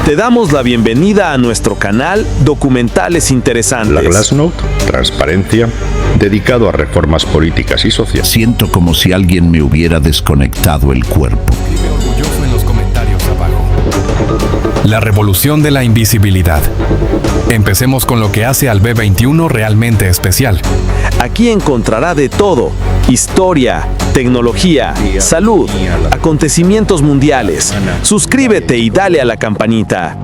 Te damos la bienvenida a nuestro canal Documentales Interesantes. La Glassnote, transparencia, dedicado a reformas políticas y sociales. Siento como si alguien me hubiera desconectado el cuerpo. Escribe orgulloso en los comentarios abajo. La revolución de la invisibilidad. Empecemos con lo que hace al B21 realmente especial. Aquí encontrará de todo: historia, tecnología, salud, acontecimientos mundiales. Suscríbete y dale a la campanita.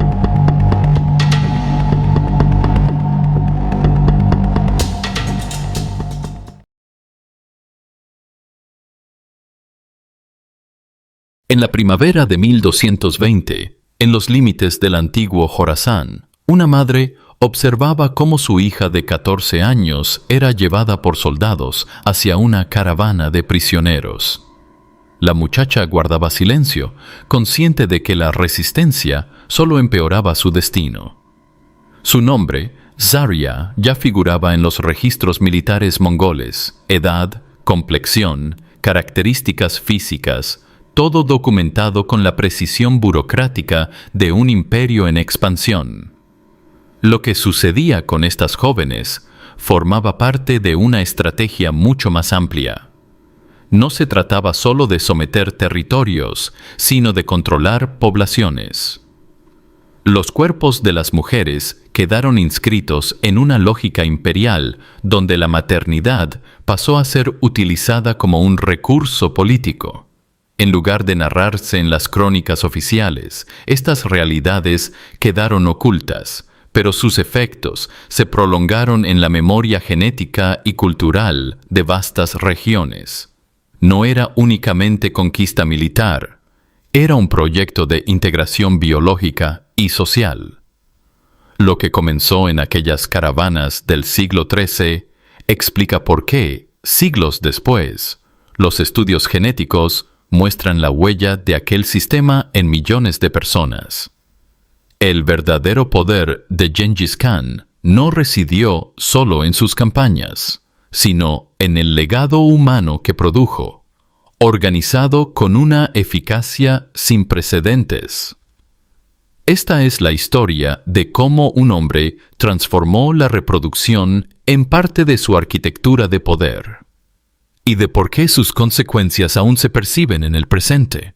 En la primavera de 1220, en los límites del antiguo Jorasán, una madre observaba cómo su hija de 14 años era llevada por soldados hacia una caravana de prisioneros. La muchacha guardaba silencio, consciente de que la resistencia solo empeoraba su destino. Su nombre, Zarya, ya figuraba en los registros militares mongoles: edad, complexión, características físicas, todo documentado con la precisión burocrática de un imperio en expansión. Lo que sucedía con estas jóvenes formaba parte de una estrategia mucho más amplia. No se trataba solo de someter territorios, sino de controlar poblaciones. Los cuerpos de las mujeres quedaron inscritos en una lógica imperial donde la maternidad pasó a ser utilizada como un recurso político. En lugar de narrarse en las crónicas oficiales, estas realidades quedaron ocultas, pero sus efectos se prolongaron en la memoria genética y cultural de vastas regiones. No era únicamente conquista militar, era un proyecto de integración biológica y social. Lo que comenzó en aquellas caravanas del siglo XIII explica por qué, siglos después, los estudios genéticos muestran la huella de aquel sistema en millones de personas. El verdadero poder de Gengis Khan no residió solo en sus campañas, sino en el legado humano que produjo, organizado con una eficacia sin precedentes. Esta es la historia de cómo un hombre transformó la reproducción en parte de su arquitectura de poder, y de por qué sus consecuencias aún se perciben en el presente.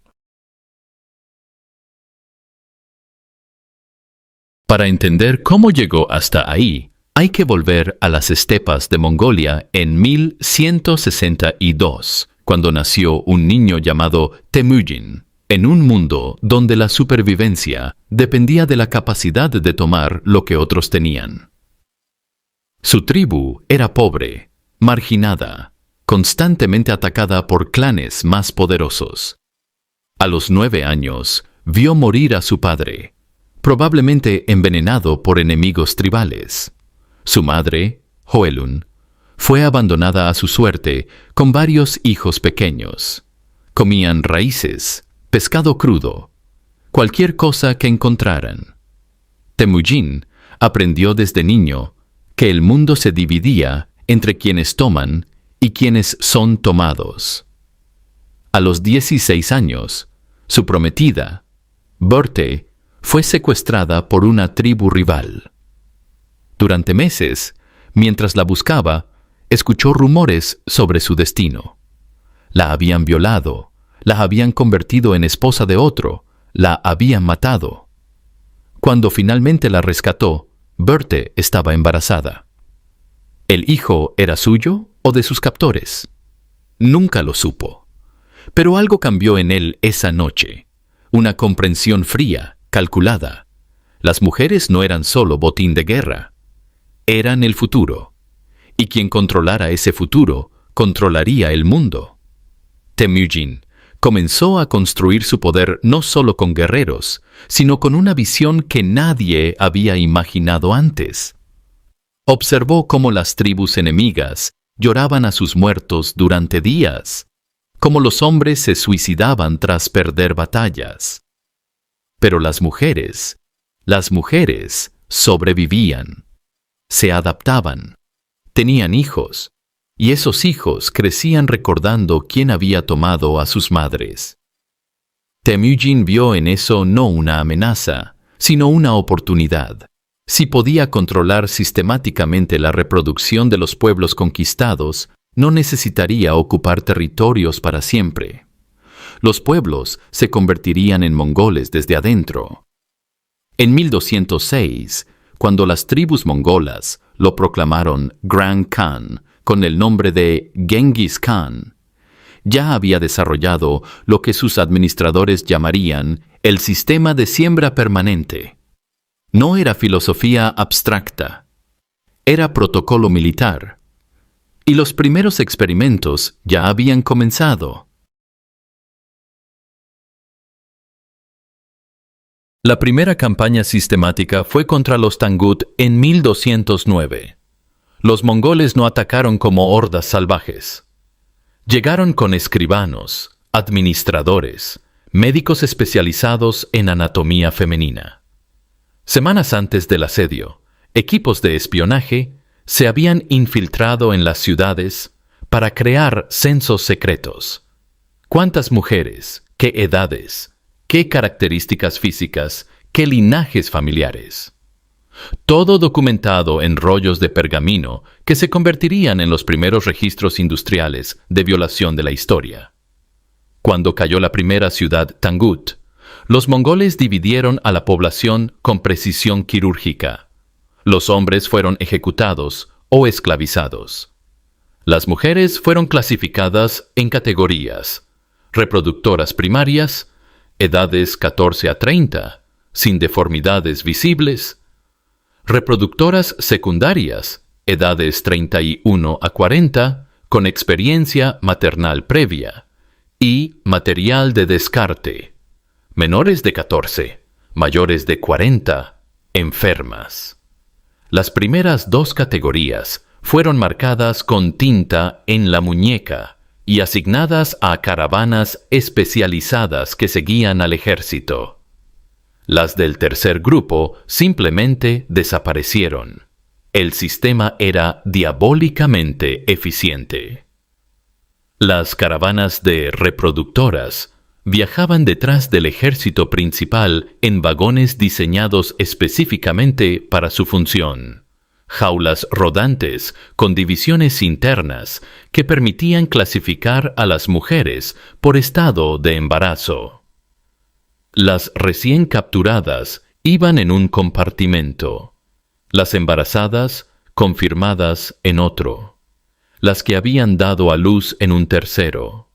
Para entender cómo llegó hasta ahí, hay que volver a las estepas de Mongolia en 1162, cuando nació un niño llamado Temujin, en un mundo donde la supervivencia dependía de la capacidad de tomar lo que otros tenían. Su tribu era pobre, marginada, constantemente atacada por clanes más poderosos. A los 9 años, vio morir a su padre, probablemente envenenado por enemigos tribales. Su madre, Hoelun, fue abandonada a su suerte con varios hijos pequeños. Comían raíces, pescado crudo, cualquier cosa que encontraran. Temujin aprendió desde niño que el mundo se dividía entre quienes toman y quienes son tomados. A los 16 años, su prometida, Berthe, fue secuestrada por una tribu rival. Durante meses, mientras la buscaba, escuchó rumores sobre su destino. La habían violado, la habían convertido en esposa de otro, la habían matado. Cuando finalmente la rescató, Berthe estaba embarazada. ¿El hijo era suyo o de sus captores? Nunca lo supo. Pero algo cambió en él esa noche. Una comprensión fría, calculada. Las mujeres no eran solo botín de guerra. Eran el futuro. Y quien controlara ese futuro, controlaría el mundo. Temujin comenzó a construir su poder no solo con guerreros, sino con una visión que nadie había imaginado antes. Observó cómo las tribus enemigas lloraban a sus muertos durante días, cómo los hombres se suicidaban tras perder batallas. Pero las mujeres sobrevivían, se adaptaban, tenían hijos, y esos hijos crecían recordando quién había tomado a sus madres. Temujin vio en eso no una amenaza, sino una oportunidad. Si podía controlar sistemáticamente la reproducción de los pueblos conquistados, no necesitaría ocupar territorios para siempre. Los pueblos se convertirían en mongoles desde adentro. En 1206, cuando las tribus mongolas lo proclamaron Gran Khan con el nombre de Genghis Khan, ya había desarrollado lo que sus administradores llamarían el sistema de siembra permanente. No era filosofía abstracta, era protocolo militar. Y los primeros experimentos ya habían comenzado. La primera campaña sistemática fue contra los Tangut en 1209. Los mongoles no atacaron como hordas salvajes. Llegaron con escribanos, administradores, médicos especializados en anatomía femenina. Semanas antes del asedio, equipos de espionaje se habían infiltrado en las ciudades para crear censos secretos. ¿Cuántas mujeres? ¿Qué edades? ¿Qué características físicas? ¿Qué linajes familiares? Todo documentado en rollos de pergamino que se convertirían en los primeros registros industriales de violación de la historia. Cuando cayó la primera ciudad Tangut, los mongoles dividieron a la población con precisión quirúrgica. Los hombres fueron ejecutados o esclavizados. Las mujeres fueron clasificadas en categorías: reproductoras primarias, edades 14 a 30, sin deformidades visibles; reproductoras secundarias, edades 31 a 40, con experiencia maternal previa; y material de descarte, menores de 14, mayores de 40, enfermas. Las primeras dos categorías fueron marcadas con tinta en la muñeca y asignadas a caravanas especializadas que seguían al ejército. Las del tercer grupo simplemente desaparecieron. El sistema era diabólicamente eficiente. Las caravanas de reproductoras viajaban detrás del ejército principal en vagones diseñados específicamente para su función. Jaulas rodantes con divisiones internas que permitían clasificar a las mujeres por estado de embarazo. Las recién capturadas iban en un compartimento. Las embarazadas, confirmadas en otro. Las que habían dado a luz en un tercero.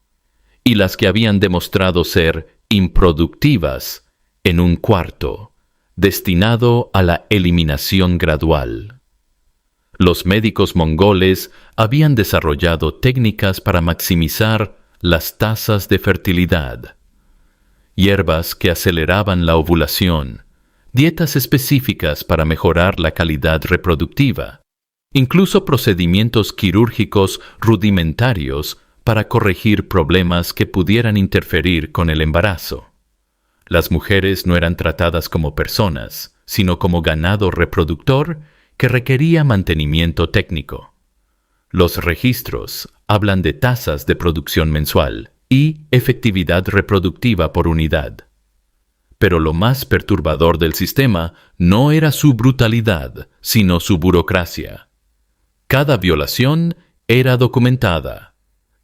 Y las que habían demostrado ser improductivas en un cuarto, destinado a la eliminación gradual. Los médicos mongoles habían desarrollado técnicas para maximizar las tasas de fertilidad. Hierbas que aceleraban la ovulación, dietas específicas para mejorar la calidad reproductiva, incluso procedimientos quirúrgicos rudimentarios para corregir problemas que pudieran interferir con el embarazo. Las mujeres no eran tratadas como personas, sino como ganado reproductor que requería mantenimiento técnico. Los registros hablan de tasas de producción mensual y efectividad reproductiva por unidad. Pero lo más perturbador del sistema no era su brutalidad, sino su burocracia. Cada violación era documentada.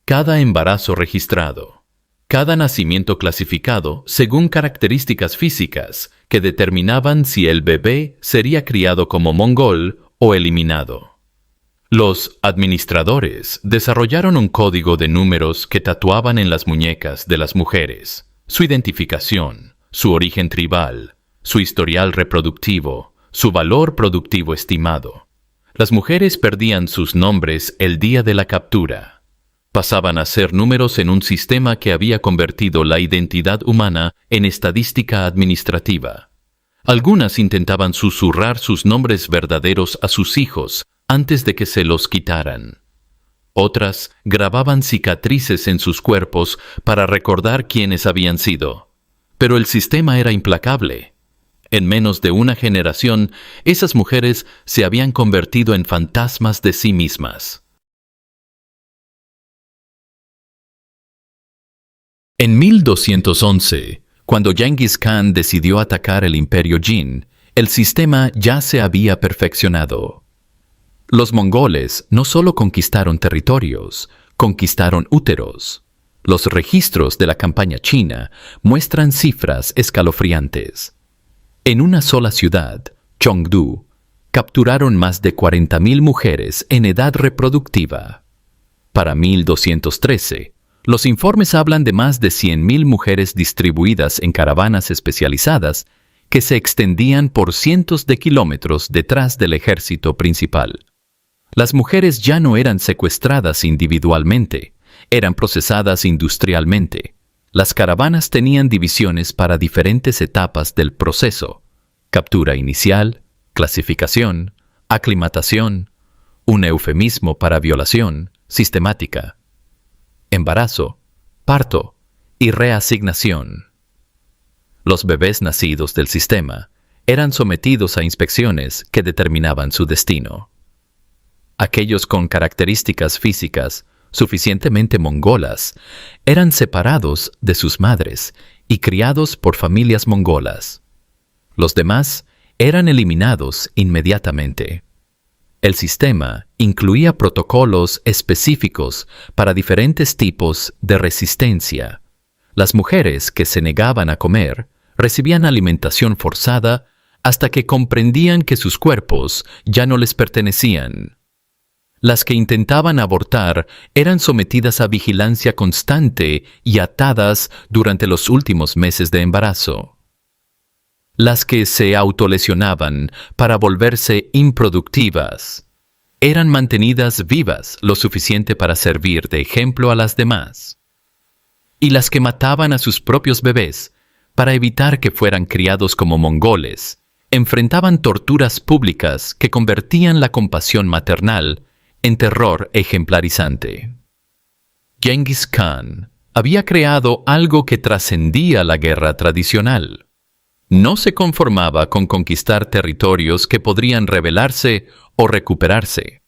Cada embarazo registrado, cada nacimiento clasificado según características físicas que determinaban si el bebé sería criado como mongol o eliminado. Los administradores desarrollaron un código de números que tatuaban en las muñecas de las mujeres, su identificación, su origen tribal, su historial reproductivo, su valor productivo estimado. Las mujeres perdían sus nombres el día de la captura. Pasaban a ser números en un sistema que había convertido la identidad humana en estadística administrativa. Algunas intentaban susurrar sus nombres verdaderos a sus hijos antes de que se los quitaran. Otras grababan cicatrices en sus cuerpos para recordar quiénes habían sido. Pero el sistema era implacable. En menos de una generación, esas mujeres se habían convertido en fantasmas de sí mismas. En 1211, Cuando Genghis Khan decidió atacar el imperio Jin, el sistema ya se había perfeccionado. Los mongoles no solo conquistaron territorios, conquistaron úteros. Los registros de la campaña china muestran cifras escalofriantes. En una sola ciudad, Chengdu, capturaron más de 40.000 mujeres en edad reproductiva. Para 1213, los informes hablan de más de 100.000 mujeres distribuidas en caravanas especializadas que se extendían por cientos de kilómetros detrás del ejército principal. Las mujeres ya no eran secuestradas individualmente, eran procesadas industrialmente. Las caravanas tenían divisiones para diferentes etapas del proceso: captura inicial, clasificación, aclimatación, un eufemismo para violación sistemática, embarazo, parto y reasignación. Los bebés nacidos del sistema eran sometidos a inspecciones que determinaban su destino. Aquellos con características físicas suficientemente mongolas eran separados de sus madres y criados por familias mongolas. Los demás eran eliminados inmediatamente. El sistema incluía protocolos específicos para diferentes tipos de resistencia. Las mujeres que se negaban a comer recibían alimentación forzada hasta que comprendían que sus cuerpos ya no les pertenecían. Las que intentaban abortar eran sometidas a vigilancia constante y atadas durante los últimos meses de embarazo. Las que se autolesionaban para volverse improductivas eran mantenidas vivas lo suficiente para servir de ejemplo a las demás. Y las que mataban a sus propios bebés para evitar que fueran criados como mongoles, enfrentaban torturas públicas que convertían la compasión maternal en terror ejemplarizante. Genghis Khan había creado algo que trascendía la guerra tradicional. No se conformaba con conquistar territorios que podrían rebelarse o recuperarse.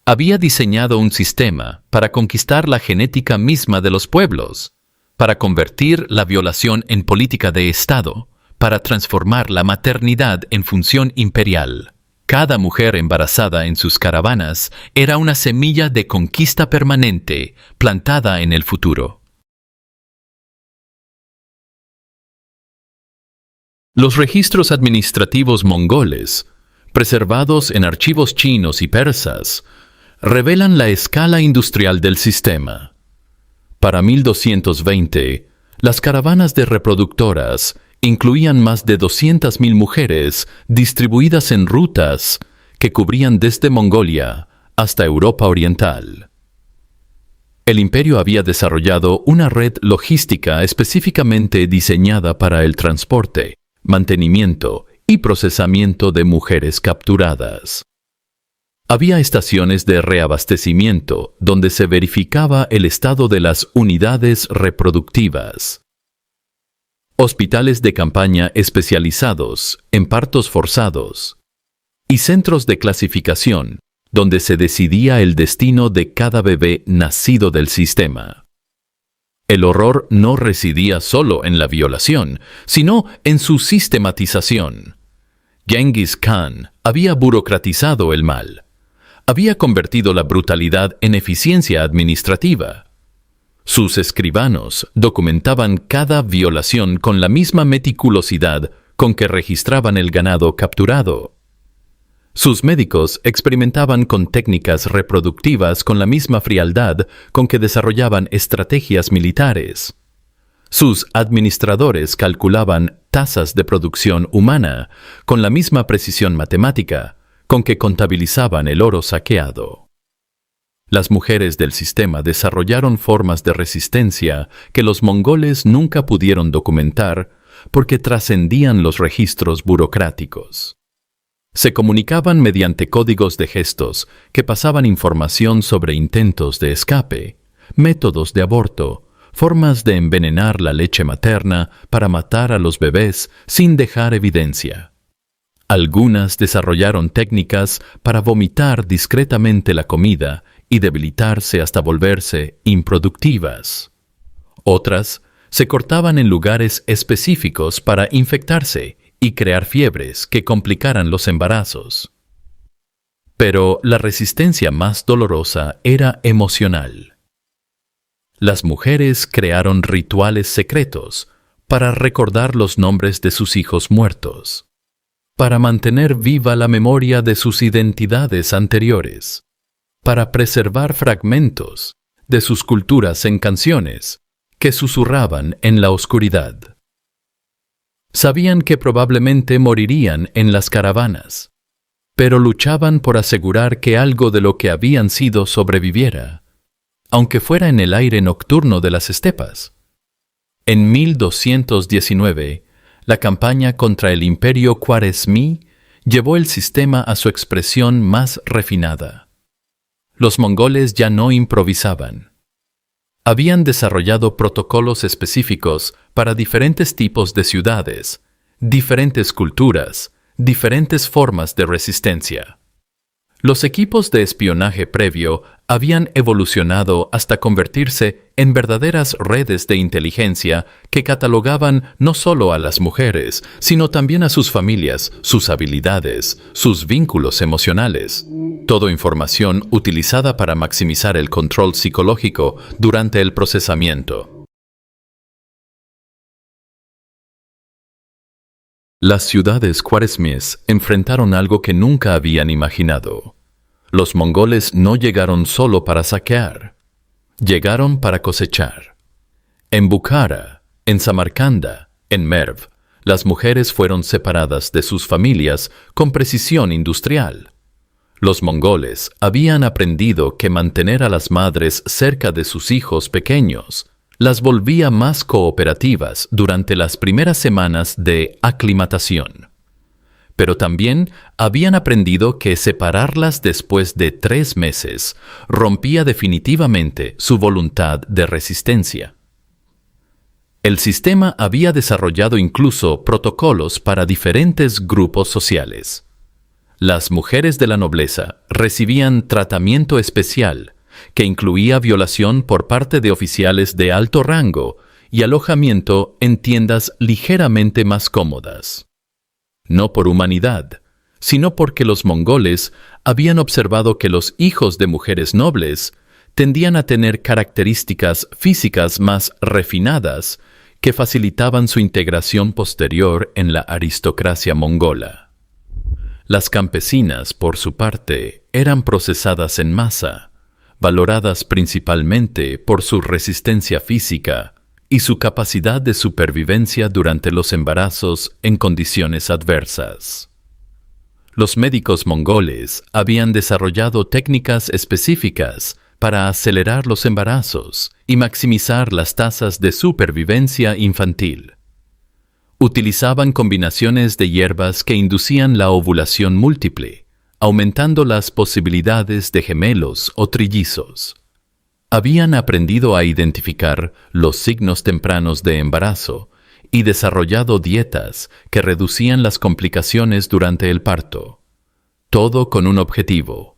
Había diseñado un sistema para conquistar la genética misma de los pueblos, para convertir la violación en política de Estado, para transformar la maternidad en función imperial. Cada mujer embarazada en sus caravanas era una semilla de conquista permanente plantada en el futuro. Los registros administrativos mongoles, preservados en archivos chinos y persas, revelan la escala industrial del sistema. Para 1220, las caravanas de reproductoras incluían más de 200.000 mujeres distribuidas en rutas que cubrían desde Mongolia hasta Europa Oriental. El imperio había desarrollado una red logística específicamente diseñada para el transporte, mantenimiento y procesamiento de mujeres capturadas. Había estaciones de reabastecimiento donde se verificaba el estado de las unidades reproductivas. Hospitales de campaña especializados en partos forzados. Y centros de clasificación donde se decidía el destino de cada bebé nacido del sistema. El horror no residía solo en la violación, sino en su sistematización. Genghis Khan había burocratizado el mal. Había convertido la brutalidad en eficiencia administrativa. Sus escribanos documentaban cada violación con la misma meticulosidad con que registraban el ganado capturado. Sus médicos experimentaban con técnicas reproductivas con la misma frialdad con que desarrollaban estrategias militares. Sus administradores calculaban tasas de producción humana con la misma precisión matemática con que contabilizaban el oro saqueado. Las mujeres del sistema desarrollaron formas de resistencia que los mongoles nunca pudieron documentar porque trascendían los registros burocráticos. Se comunicaban mediante códigos de gestos que pasaban información sobre intentos de escape, métodos de aborto, formas de envenenar la leche materna para matar a los bebés sin dejar evidencia. Algunas desarrollaron técnicas para vomitar discretamente la comida y debilitarse hasta volverse improductivas. Otras se cortaban en lugares específicos para infectarse y crear fiebres que complicaran los embarazos. Pero la resistencia más dolorosa era emocional. Las mujeres crearon rituales secretos para recordar los nombres de sus hijos muertos, para mantener viva la memoria de sus identidades anteriores, para preservar fragmentos de sus culturas en canciones que susurraban en la oscuridad. Sabían que probablemente morirían en las caravanas, pero luchaban por asegurar que algo de lo que habían sido sobreviviera, aunque fuera en el aire nocturno de las estepas. En 1219, la campaña contra el Imperio Khwarezmí llevó el sistema a su expresión más refinada. Los mongoles ya no improvisaban. Habían desarrollado protocolos específicos para diferentes tipos de ciudades, diferentes culturas, diferentes formas de resistencia. Los equipos de espionaje previo habían evolucionado hasta convertirse en verdaderas redes de inteligencia que catalogaban no solo a las mujeres, sino también a sus familias, sus habilidades, sus vínculos emocionales. Todo información utilizada para maximizar el control psicológico durante el procesamiento. Las ciudades khwarezmíes enfrentaron algo que nunca habían imaginado. Los mongoles no llegaron solo para saquear, llegaron para cosechar. En Bukhara, en Samarcanda, en Merv, las mujeres fueron separadas de sus familias con precisión industrial. Los mongoles habían aprendido que mantener a las madres cerca de sus hijos pequeños las volvía más cooperativas durante las primeras semanas de aclimatación. Pero también habían aprendido que separarlas después de 3 meses rompía definitivamente su voluntad de resistencia. El sistema había desarrollado incluso protocolos para diferentes grupos sociales. Las mujeres de la nobleza recibían tratamiento especial que incluía violación por parte de oficiales de alto rango y alojamiento en tiendas ligeramente más cómodas. No por humanidad, sino porque los mongoles habían observado que los hijos de mujeres nobles tendían a tener características físicas más refinadas que facilitaban su integración posterior en la aristocracia mongola. Las campesinas, por su parte, eran procesadas en masa, valoradas principalmente por su resistencia física y su capacidad de supervivencia durante los embarazos en condiciones adversas. Los médicos mongoles habían desarrollado técnicas específicas para acelerar los embarazos y maximizar las tasas de supervivencia infantil. Utilizaban combinaciones de hierbas que inducían la ovulación múltiple, aumentando las posibilidades de gemelos o trillizos. Habían aprendido a identificar los signos tempranos de embarazo y desarrollado dietas que reducían las complicaciones durante el parto. Todo con un objetivo: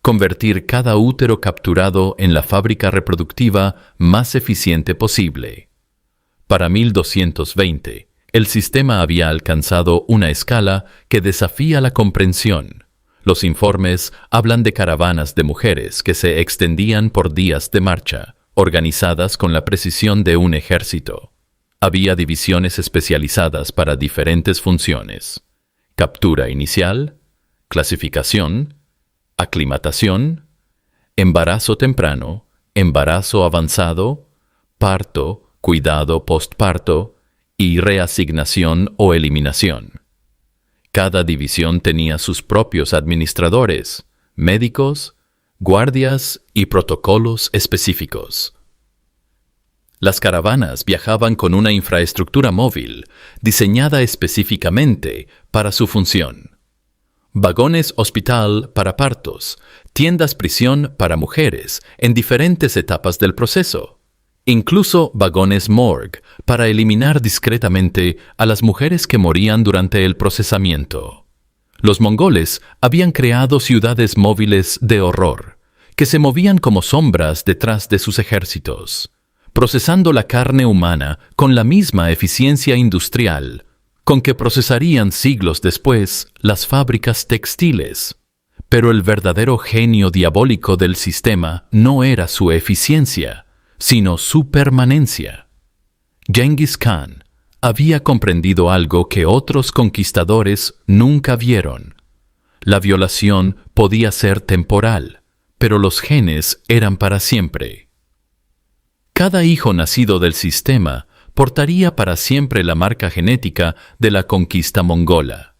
convertir cada útero capturado en la fábrica reproductiva más eficiente posible. Para 1220, el sistema había alcanzado una escala que desafía la comprensión. Los informes hablan de caravanas de mujeres que se extendían por días de marcha, organizadas con la precisión de un ejército. Había divisiones especializadas para diferentes funciones: captura inicial, clasificación, aclimatación, embarazo temprano, embarazo avanzado, parto, cuidado postparto y reasignación o eliminación. Cada división tenía sus propios administradores, médicos, guardias y protocolos específicos. Las caravanas viajaban con una infraestructura móvil diseñada específicamente para su función. Vagones hospital para partos, tiendas prisión para mujeres en diferentes etapas del proceso. Incluso vagones morgue para eliminar discretamente a las mujeres que morían durante el procesamiento. Los mongoles habían creado ciudades móviles de horror, que se movían como sombras detrás de sus ejércitos, procesando la carne humana con la misma eficiencia industrial con que procesarían siglos después las fábricas textiles. Pero el verdadero genio diabólico del sistema no era su eficiencia, sino su permanencia. Genghis Khan había comprendido algo que otros conquistadores nunca vieron. La violación podía ser temporal, pero los genes eran para siempre. Cada hijo nacido del sistema portaría para siempre la marca genética de la conquista mongola.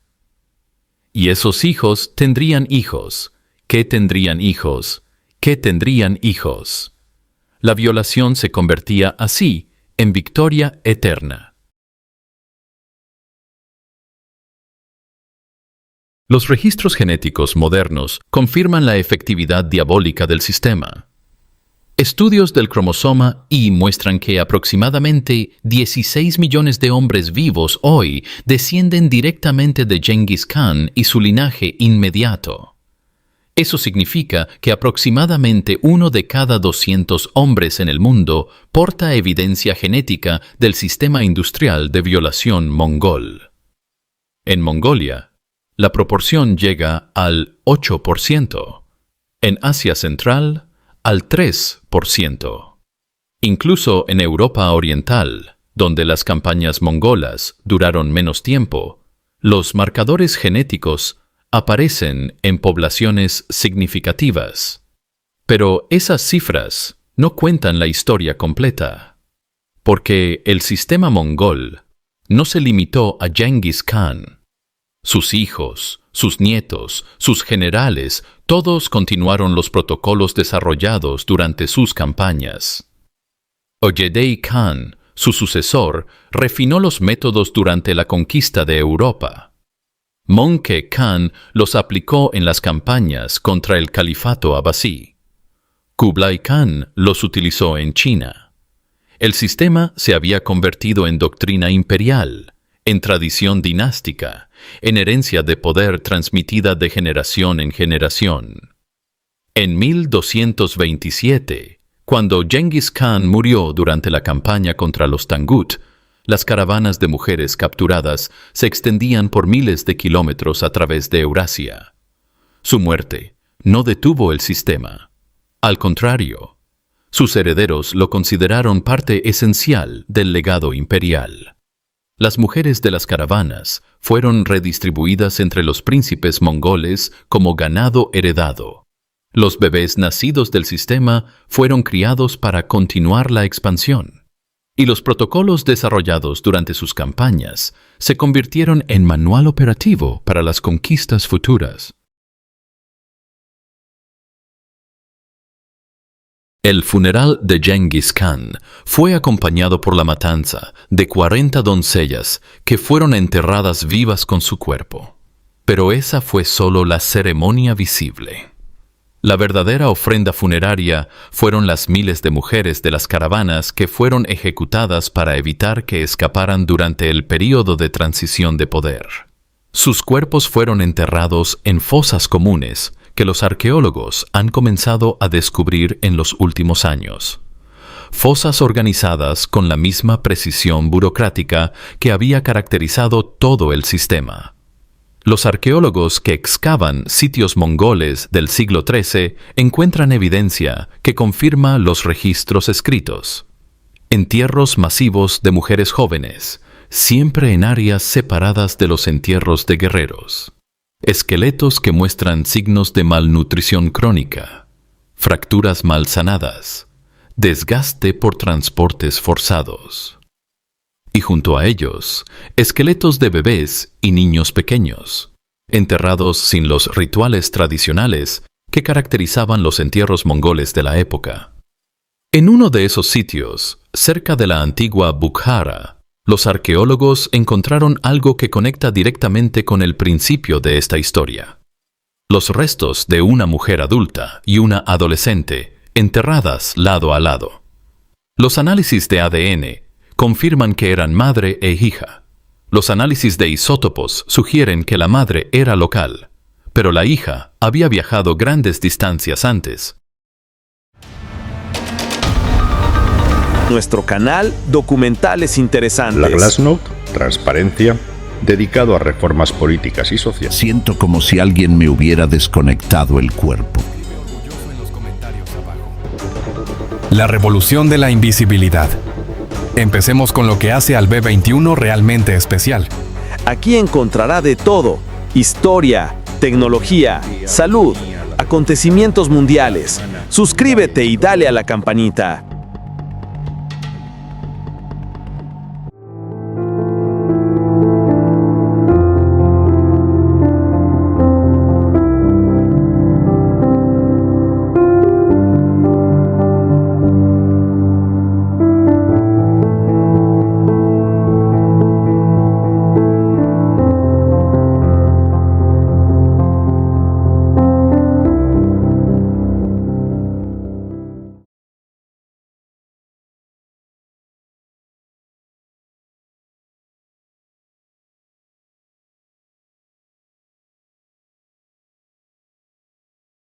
Y esos hijos tendrían hijos, que tendrían hijos, que tendrían hijos. La violación se convertía así en victoria eterna. Los registros genéticos modernos confirman la efectividad diabólica del sistema. Estudios del cromosoma Y muestran que aproximadamente 16 millones de hombres vivos hoy descienden directamente de Genghis Khan y su linaje inmediato. Eso significa que aproximadamente 1 de cada 200 hombres en el mundo porta evidencia genética del sistema industrial de violación mongol. En Mongolia, la proporción llega al 8%. En Asia Central, al 3%. Incluso en Europa Oriental, donde las campañas mongolas duraron menos tiempo, los marcadores genéticos aparecen en poblaciones significativas. Pero esas cifras no cuentan la historia completa, porque el sistema mongol no se limitó a Genghis Khan. Sus hijos, sus nietos, sus generales, todos continuaron los protocolos desarrollados durante sus campañas. Ögedei Khan, su sucesor, refinó los métodos durante la conquista de Europa. Möngke Khan los aplicó en las campañas contra el califato abasí. Kublai Khan los utilizó en China. El sistema se había convertido en doctrina imperial, en tradición dinástica, en herencia de poder transmitida de generación en generación. En 1227, cuando Genghis Khan murió durante la campaña contra los Tangut, las caravanas de mujeres capturadas se extendían por miles de kilómetros a través de Eurasia. Su muerte no detuvo el sistema. Al contrario, sus herederos lo consideraron parte esencial del legado imperial. Las mujeres de las caravanas fueron redistribuidas entre los príncipes mongoles como ganado heredado. Los bebés nacidos del sistema fueron criados para continuar la expansión. Y los protocolos desarrollados durante sus campañas se convirtieron en manual operativo para las conquistas futuras. El funeral de Genghis Khan fue acompañado por la matanza de 40 doncellas que fueron enterradas vivas con su cuerpo. Pero esa fue solo la ceremonia visible. La verdadera ofrenda funeraria fueron las miles de mujeres de las caravanas que fueron ejecutadas para evitar que escaparan durante el período de transición de poder. Sus cuerpos fueron enterrados en fosas comunes que los arqueólogos han comenzado a descubrir en los últimos años. Fosas organizadas con la misma precisión burocrática que había caracterizado todo el sistema. Los arqueólogos que excavan sitios mongoles del siglo XIII encuentran evidencia que confirma los registros escritos. Entierros masivos de mujeres jóvenes, siempre en áreas separadas de los entierros de guerreros. Esqueletos que muestran signos de malnutrición crónica, fracturas mal sanadas, desgaste por transportes forzados. Y junto a ellos, esqueletos de bebés y niños pequeños, enterrados sin los rituales tradicionales que caracterizaban los entierros mongoles de la época. En uno de esos sitios, cerca de la antigua Bukhara, los arqueólogos encontraron algo que conecta directamente con el principio de esta historia. Los restos de una mujer adulta y una adolescente enterradas lado a lado. Los análisis de ADN confirman que eran madre e hija. Los análisis de isótopos sugieren que la madre era local, pero la hija había viajado grandes distancias antes. nuestro canal Documentales Interesantes. La Glassnode, transparencia, dedicado a reformas políticas y sociales. Siento como si alguien me hubiera desconectado el cuerpo. Orgulloso en los comentarios abajo. La revolución de la invisibilidad. Empecemos con lo que hace al B21 realmente especial. Aquí encontrará de todo: historia, tecnología, salud, acontecimientos mundiales. Suscríbete y dale a la campanita.